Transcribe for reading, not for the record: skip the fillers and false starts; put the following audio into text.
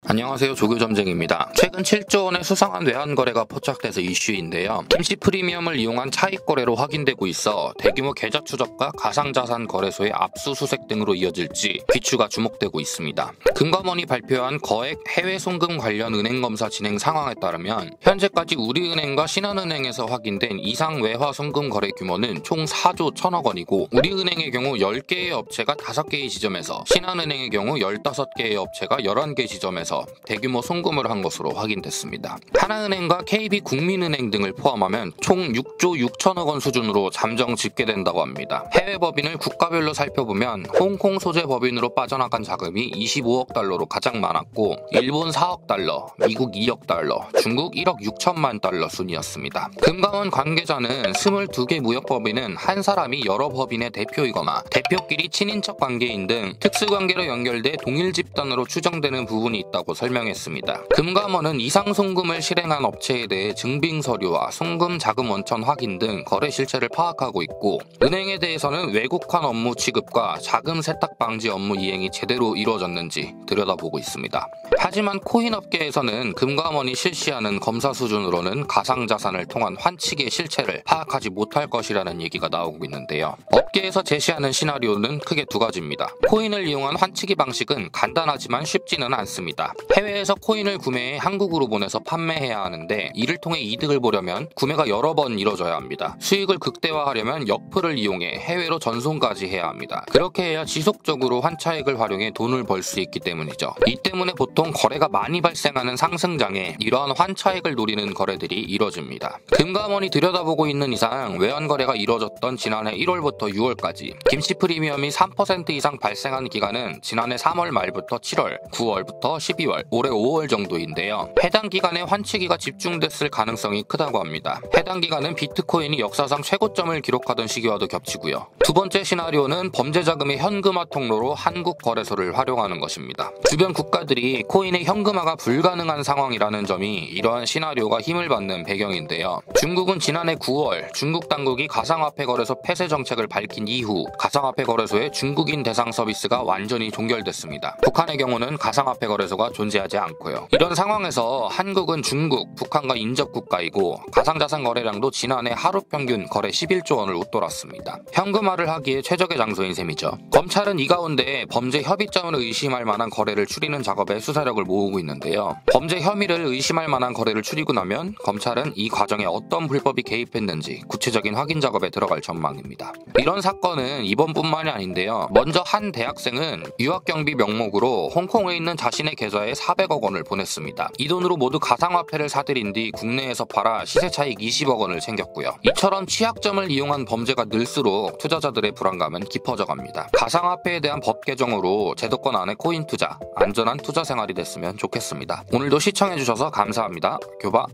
안녕하세요, 조교점쟁입니다. 최근 7조 원의 수상한 외환 거래가 포착돼서 이슈인데요. 김씨 프리미엄을 이용한 차익 거래로 확인되고 있어 대규모 계좌 추적과 가상자산 거래소의 압수수색 등으로 이어질지 귀추가 주목되고 있습니다. 금감원이 발표한 거액 해외 송금 관련 은행 검사 진행 상황에 따르면 현재까지 우리은행과 신한은행에서 확인된 이상 외화 송금 거래 규모는 총 4조 1천억 원이고 우리은행의 경우 10개의 업체가 5개의 지점에서, 신한은행의 경우 15개의 업체가 11개 지점에서 대규모 송금을 한 것으로 확인됐습니다. 하나은행과 KB국민은행 등을 포함하면 총 6조 6천억 원 수준으로 잠정 집계된다고 합니다. 해외 법인을 국가별로 살펴보면 홍콩 소재 법인으로 빠져나간 자금이 25억 달러로 가장 많았고, 일본 4억 달러, 미국 2억 달러, 중국 1억 6천만 달러 순이었습니다. 금감원 관계자는 22개 무역법인은 한 사람이 여러 법인의 대표이거나 대표끼리 친인척 관계인 등 특수관계로 연결돼 동일 집단으로 추정되는 부분이 있다고 설명했습니다. 금감원은 이상 송금을 실행한 업체에 대해 증빙 서류와 송금 자금 원천 확인 등 거래 실체를 파악하고 있고, 은행에 대해서는 외국환 업무 취급과 자금 세탁 방지 업무 이행이 제대로 이루어졌는지 들여다보고 있습니다. 하지만 코인 업계에서는 금감원이 실시하는 검사 수준으로는 가상자산을 통한 환칙의 실체를 파악하지 못할 것이라는 얘기가 나오고 있는데요. 업계에서 제시하는 시나리오는 크게 두 가지입니다. 코인을 이용한 환치기 방식은 간단하지만 쉽지는 않습니다. 해외에서 코인을 구매해 한국으로 보내서 판매해야 하는데, 이를 통해 이득을 보려면 구매가 여러 번 이뤄져야 합니다. 수익을 극대화하려면 역프를 이용해 해외로 전송까지 해야 합니다. 그렇게 해야 지속적으로 환차익을 활용해 돈을 벌 수 있기 때문이죠. 이 때문에 보통 거래가 많이 발생하는 상승장에 이러한 환차익을 노리는 거래들이 이뤄집니다. 금감원이 들여다보고 있는 이상 외환 거래가 이뤄졌던 지난해 1월부터 6월까지 김씨 프리미엄이 3% 이상 발생한 기간은 지난해 3월 말부터 7월, 9월부터 12월, 올해 5월 정도인데요. 해당 기간에 환치기가 집중됐을 가능성이 크다고 합니다. 해당 기간은 비트코인이 역사상 최고점을 기록하던 시기와도 겹치고요. 두 번째 시나리오는 범죄 자금의 현금화 통로로 한국 거래소를 활용하는 것입니다. 주변 국가들이 코인의 현금화가 불가능한 상황이라는 점이 이러한 시나리오가 힘을 받는 배경인데요. 중국은 지난해 9월 중국 당국이 가상화폐 거래소 폐쇄 정책을 밝힌 이후 가상화폐 거래소의 중국인 대상 서비스가 완전히 종결됐습니다. 북한의 경우는 가상화폐 거래소가 존재하지 않고요. 이런 상황에서 한국은 중국, 북한과 인접 국가이고 가상자산 거래량도 지난해 하루 평균 거래 11조 원을 웃돌았습니다. 현금화를 하기에 최적의 장소인 셈이죠. 검찰은 이 가운데 범죄 협의점을 의심할 만한 거래를 추리는 작업에 수사력을 모으고 있는데요. 범죄 혐의를 의심할 만한 거래를 추리고 나면 검찰은 이 과정에 어떤 불법이 개입했는지 구체적인 확인 작업에 들어갈 전망입니다. 이런 사건은 이번뿐만이 아닌데요. 먼저 한 대학생은 유학경비 명목으로 홍콩에 있는 자신의 계좌에 400억 원을 보냈습니다. 이 돈으로 모두 가상화폐를 사들인 뒤 국내에서 팔아 시세 차익 20억 원을 챙겼고요. 이처럼 취약점을 이용한 범죄가 늘수록 투자자들의 불안감은 깊어져 갑니다. 가상화폐에 대한 법 개정으로 제도권 안에 코인 투자, 안전한 투자 생활이 됐으면 좋겠습니다. 오늘도 시청해주셔서 감사합니다. 교바.